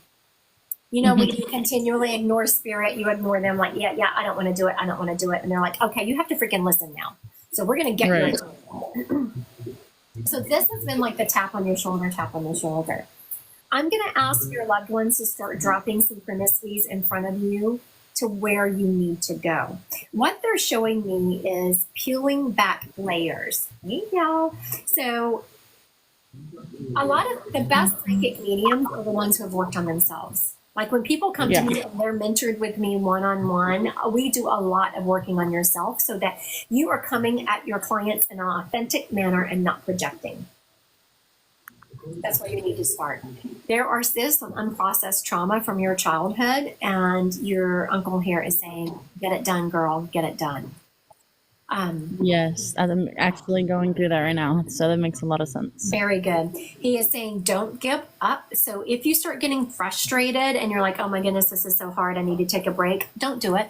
When you continually ignore spirit, you ignore them like, yeah, I don't want to do it. I don't want to do it. And they're like, okay, you have to freaking listen now. So we're going to get Right. you. So this has been like the tap on your shoulder, tap on the shoulder. I'm going to ask your loved ones to start dropping synchronicities in front of you to where you need to go. What they're showing me is peeling back layers. Hey, y'all. So a lot of the best psychic mediums are the ones who have worked on themselves. Like when people come to me and they're mentored with me one-on-one, we do a lot of working on yourself so that you are coming at your clients in an authentic manner and not projecting. That's where you need to start. There are still some unprocessed trauma from your childhood, and your uncle here is saying, get it done, girl, get it done. Yes, I'm actually going through that right now, so that makes a lot of sense. Very good. He is saying, don't give up. So if you start getting frustrated and you're like, oh my goodness, this is so hard, I need to take a break, don't do it.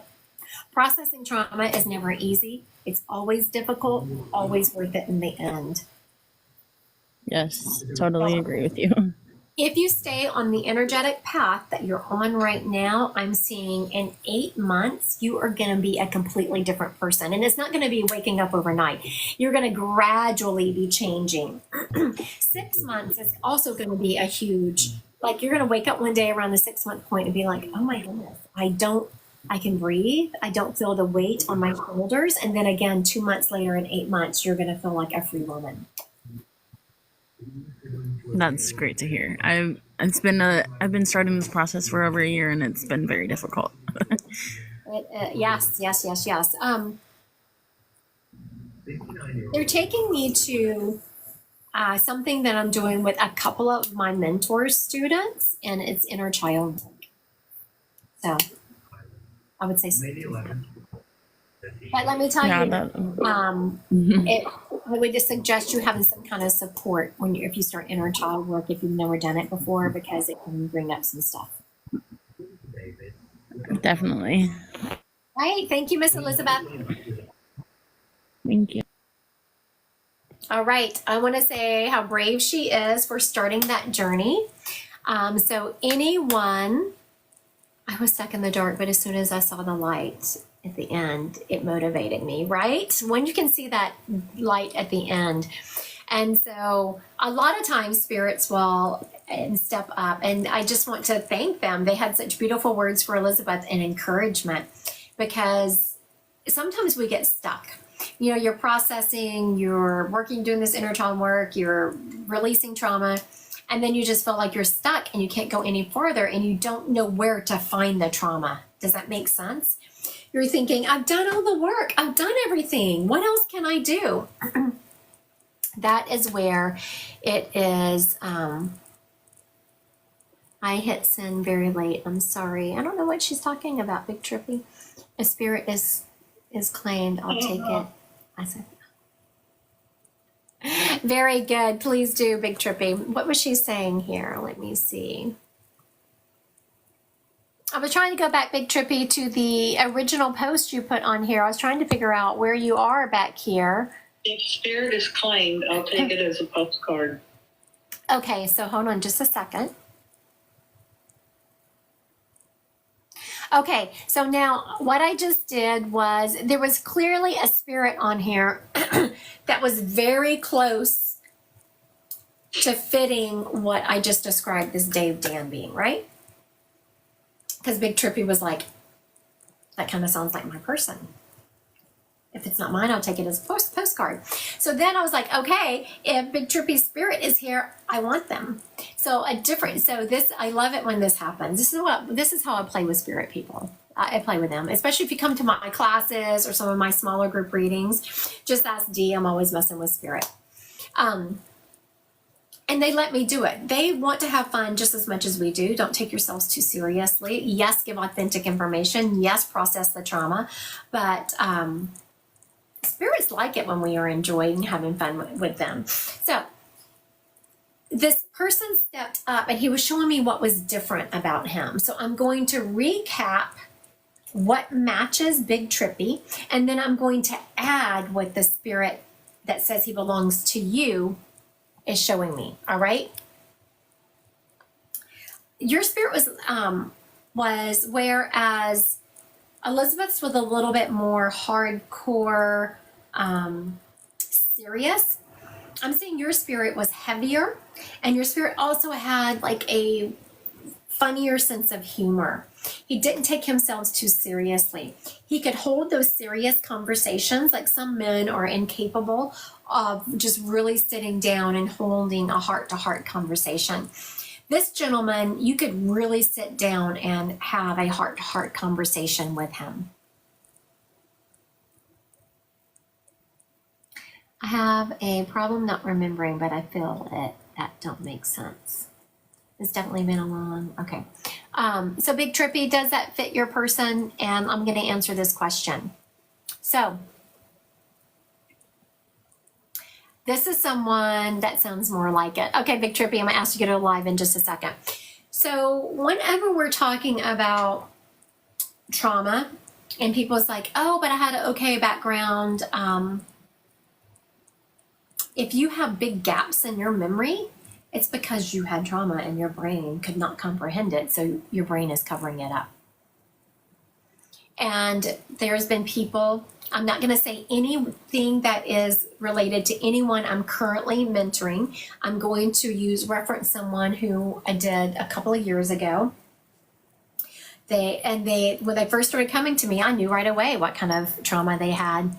Processing trauma is never easy. It's always difficult, always worth it in the end. Yes, totally agree with you. If you stay on the energetic path that you're on right now, I'm seeing in 8 months, you are going to be a completely different person. And it's not going to be waking up overnight. You're going to gradually be changing. 6 months is also going to be a huge, like you're going to wake up one day around the 6-month point and be like, oh my goodness, I can breathe. I don't feel the weight on my shoulders. And then again, 2 months later in 8 months, you're going to feel like a free woman. That's great to hear. I've been starting this process for over a year, and it's been very difficult. Yes. They're taking me to something that I'm doing with a couple of my mentor students, and it's inner child work. So I would say, but let me tell you, I would just suggest you having some kind of support if you start inner child work, if you've never done it before, because it can bring up some stuff. Definitely. All right. Thank you, Miss Elizabeth. Thank you. All right. I want to say how brave she is for starting that journey. So anyone, I was stuck in the dark, but as soon as I saw the light at the end, it motivated me, right? When you can see that light at the end. And so a lot of times spirits will and step up. And I just want to thank them. They had such beautiful words for Elizabeth and encouragement, because sometimes we get stuck. You know, you're processing, you're working, doing this inner child work, you're releasing trauma, and then you just feel like you're stuck and you can't go any further and you don't know where to find the trauma. Does that make sense? You're thinking, I've done all the work, I've done everything. What else can I do? That is where it is. I hit send very late. I'm sorry. I don't know what she's talking about, Big Trippy. A spirit is claimed. I'll take it. I said, very good. Please do, Big Trippy. What was she saying here? Let me see. I was trying to go back, Big Trippy, to the original post you put on here. I was trying to figure out where you are back here. If spirit is claimed, I'll take it as a postcard. Okay, so hold on just a second. Okay, so now what I just did was, there was clearly a spirit on here that was very close to fitting what I just described this Dave Dan being, right? Because Big Trippy was like, that kind of sounds like my person. If it's not mine, I'll take it as a postcard. So then I was like, okay, if Big Trippy's spirit is here, I want them. So this, I love it when this happens. This is how I play with spirit people. I play with them, especially if you come to my classes or some of my smaller group readings. Just ask Dee. I'm always messing with spirit. And they let me do it. They want to have fun just as much as we do. Don't take yourselves too seriously. Yes, give authentic information. Yes, process the trauma. But spirits like it when we are enjoying having fun with them. So this person stepped up and he was showing me what was different about him. So I'm going to recap what matches Big Trippy, and then I'm going to add what the spirit that says he belongs to you is showing me. All right. Your spirit was whereas Elizabeth's was a little bit more hardcore, serious. I'm saying your spirit was heavier, and your spirit also had like a funnier sense of humor. He didn't take himself too seriously. He could hold those serious conversations, like some men are incapable of just really sitting down and holding a heart-to-heart conversation. This gentleman, you could really sit down and have a heart-to-heart conversation with him. I have a problem not remembering, but I feel it. That don't make sense. It's definitely been a long, okay. So Big Trippy, does that fit your person? And I'm going to answer this question. So this is someone that sounds more like it. Okay, Big Trippy, I'm going to ask you to go live in just a second. So whenever we're talking about trauma and people's like, oh, but I had an okay background. If you have big gaps in your memory, it's because you had trauma and your brain could not comprehend it. So your brain is covering it up. And there's been people, I'm not going to say anything that is related to anyone I'm currently mentoring. I'm going to reference someone who I did a couple of years ago. When they first started coming to me, I knew right away what kind of trauma they had.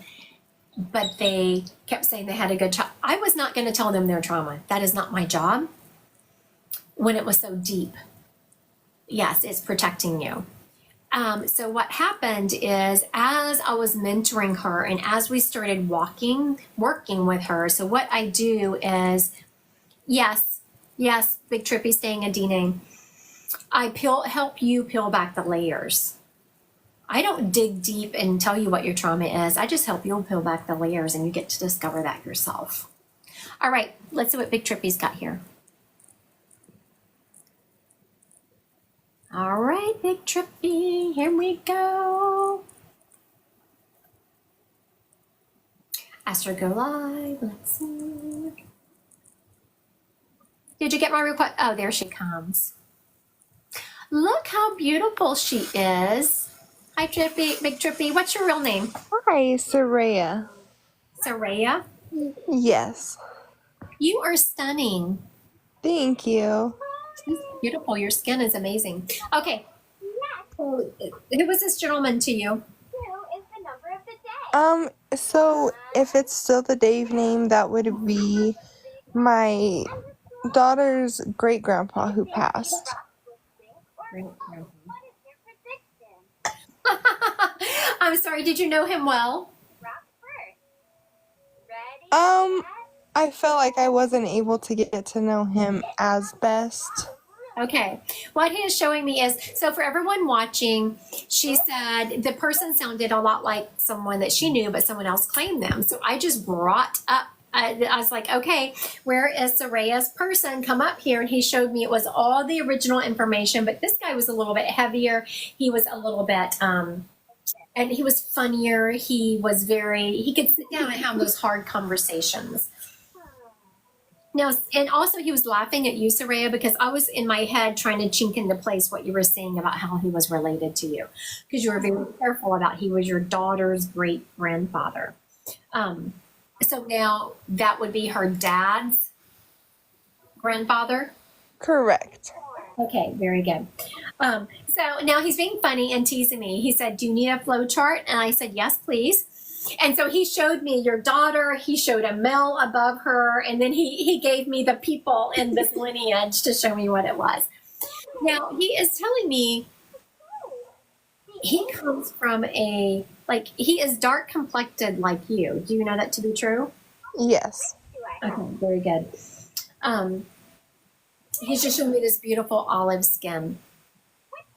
But they kept saying they had a good child. I was not going to tell them their trauma. That is not my job when it was so deep. Yes, it's protecting you. So what happened is, as I was mentoring her and as we started working with her, so what I do is, yes, Big Trippy staying a D name. I help you peel back the layers. I don't dig deep and tell you what your trauma is. I just help you peel back the layers and you get to discover that yourself. All right, let's see what Big Trippy's got here. All right, Big Trippy, here we go. Astro go live, let's see. Did you get my request? Oh, there she comes. Look how beautiful she is. Hi, Trippy, Big Trippy. What's your real name? Hi, Saraya. Saraya? Yes. You are stunning. Thank you. She's beautiful. Your skin is amazing. Okay. So, who was this gentleman to you? So if it's still the Dave name, that would be my daughter's great grandpa who passed. I'm sorry. Did you know him well? I felt like I wasn't able to get to know him as best. Okay. What he is showing me is, so for everyone watching, she said the person sounded a lot like someone that she knew, but someone else claimed them. So I just brought up, I was like, okay, where is Soraya's person? Come up here. And he showed me it was all the original information, but this guy was a little bit heavier. He was a little bit, and he was funnier. He could sit down and have those hard conversations. Now, and also he was laughing at you, Soraya, because I was in my head trying to chink into place what you were saying about how he was related to you, because you were very careful about he was your daughter's great grandfather. So now that would be her dad's grandfather. Correct. Okay, very good. So now he's being funny and teasing me. He said, "Do you need a flow chart?" And I said, "Yes, please." And so he showed me your daughter, he showed a male above her, and then he gave me the people in this lineage to show me what it was. Now, he is telling me he comes from he is dark complected like you. Do you know that to be true? Yes. Okay, very good. He's just showing me this beautiful olive skin.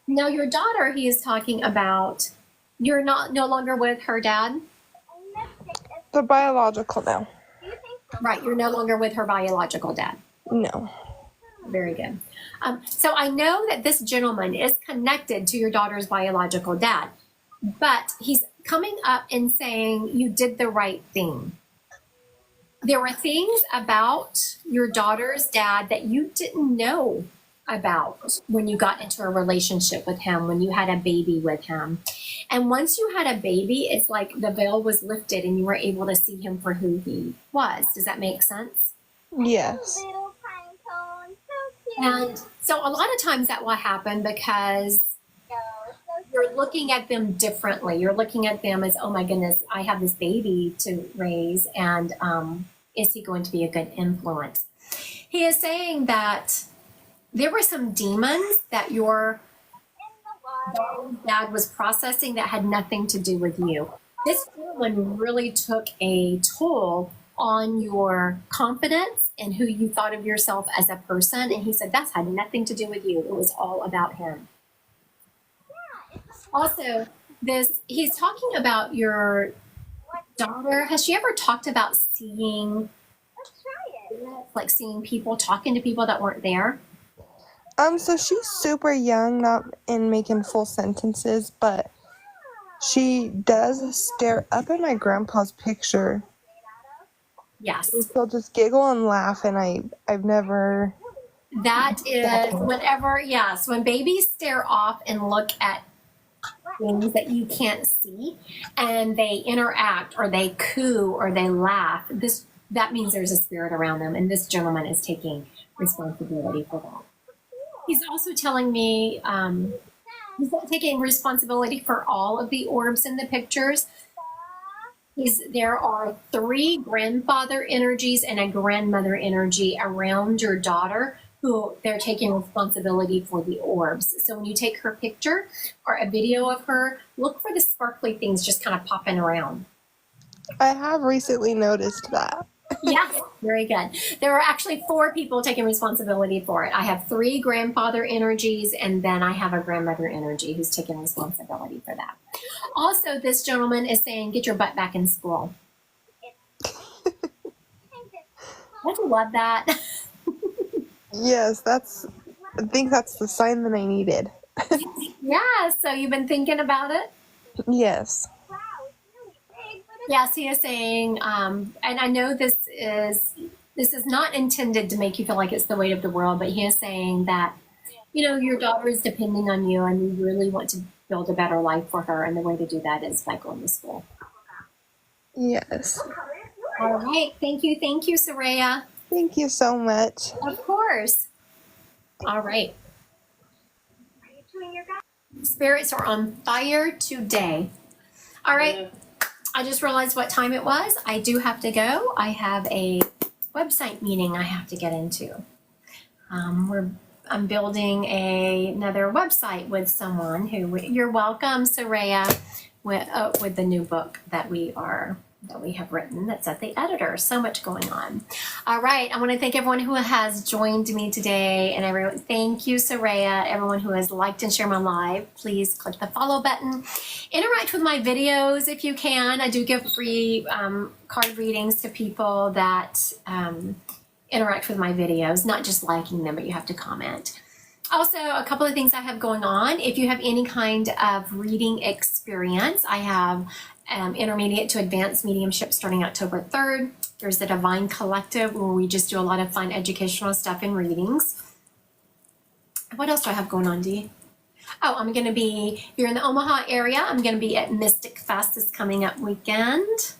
Now, your daughter, he is talking about, you're no longer with her dad? The biological now. Right, you're no longer with her biological dad. No. Very good. So I know that this gentleman is connected to your daughter's biological dad, but he's coming up and saying you did the right thing. There were things about your daughter's dad that you didn't know about when you got into a relationship with him, when you had a baby with him. And once you had a baby, it's like the veil was lifted and you were able to see him for who he was. Does that make sense? Yes. And so a lot of times that will happen because you're looking at them differently. You're looking at them as, oh my goodness, I have this baby to raise, and is he going to be a good influence? He is saying that there were some demons that your dad was processing that had nothing to do with you. This one really took a toll on your confidence and who you thought of yourself as a person. And he said that's had nothing to do with you. It was all about him. Also, he's talking about your daughter. Has she ever talked about seeing people, talking to people that weren't there? So she's super young, not in making full sentences, but she does stare up at my grandpa's picture. Yes. She'll just giggle and laugh, and I've never... That is when babies stare off and look at things that you can't see, and they interact or they coo or they laugh, that means there's a spirit around them, and this gentleman is taking responsibility for that. He's also telling me he's not taking responsibility for all of the orbs in the pictures. There are 3 grandfather energies and a grandmother energy around your daughter who they're taking responsibility for the orbs. So when you take her picture or a video of her, look for the sparkly things just kind of popping around. I have recently noticed that. Yes, very good. There are actually 4 people taking responsibility for it. I have 3 grandfather energies, and then I have a grandmother energy who's taking responsibility for that. Also, this gentleman is saying, get your butt back in school. Don't you love that? Yes, I think that's the sign that I needed. Yeah, so you've been thinking about it? Yes. Yes, he is saying, and I know this is not intended to make you feel like it's the weight of the world, but he is saying that, your daughter is depending on you and you really want to build a better life for her. And the way to do that is by going to school. Yes. All right. Thank you. Thank you, Soraya. Thank you so much. Of course. All right. Spirits are on fire today. All right. Yeah. I just realized what time it was. I do have to go. I have a website meeting I have to get into. I'm building another website with someone who you're welcome, Soraya, with the new book that we have written that's at the editor. So much going on. All right. I want to thank everyone who has joined me today, and everyone. Thank you, Soraya. Everyone who has liked and shared my live, please click the follow button. Interact with my videos if you can. I do give free card readings to people that interact with my videos, not just liking them, but you have to comment. Also, a couple of things I have going on. If you have any kind of reading experience, I have intermediate to advanced mediumship starting October 3rd. There's the Divine Collective where we just do a lot of fun educational stuff and readings. What else do I have going on, Dee? Oh, I'm going to be, if you're in the Omaha area, I'm going to be at Mystic Fest this coming up weekend.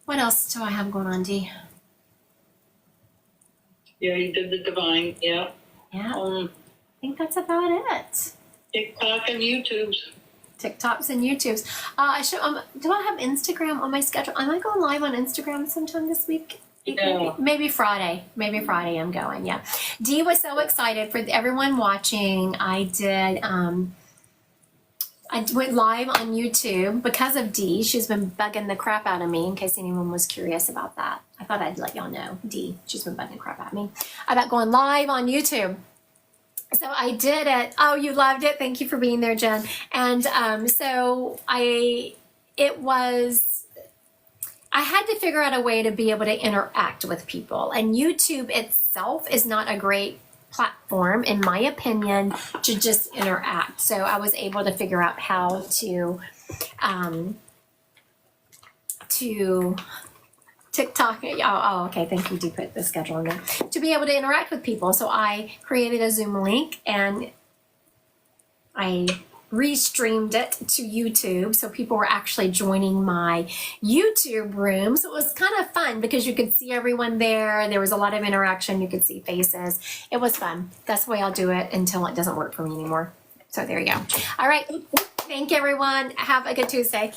What else do I have going on, Dee? Yeah, you did the divine. Yeah. Yeah, I think that's about it. TikTok and YouTube's. TikToks and YouTubes. Do I have Instagram on my schedule? Am I going live on Instagram sometime this week? Yeah. Maybe Friday. Maybe Friday I'm going, yeah. Dee was so excited for everyone watching. I went live on YouTube because of Dee. She's been bugging the crap out of me, in case anyone was curious about that. I thought I'd let y'all know. Dee, she's been bugging the crap out of me about going live on YouTube. So I did it. Oh, you loved it. Thank you for being there, Jen. And I had to figure out a way to be able to interact with people. And YouTube itself is not a great platform, in my opinion, to just interact. So I was able to figure out how to TikTok. Oh, okay. Thank you. Do put the schedule in there to be able to interact with people. So I created a Zoom link and I restreamed it to YouTube. So people were actually joining my YouTube room. So it was kind of fun because you could see everyone there. There was a lot of interaction. You could see faces. It was fun. That's the way I'll do it until it doesn't work for me anymore. So there you go. All right. Thank you, everyone. Have a good Tuesday.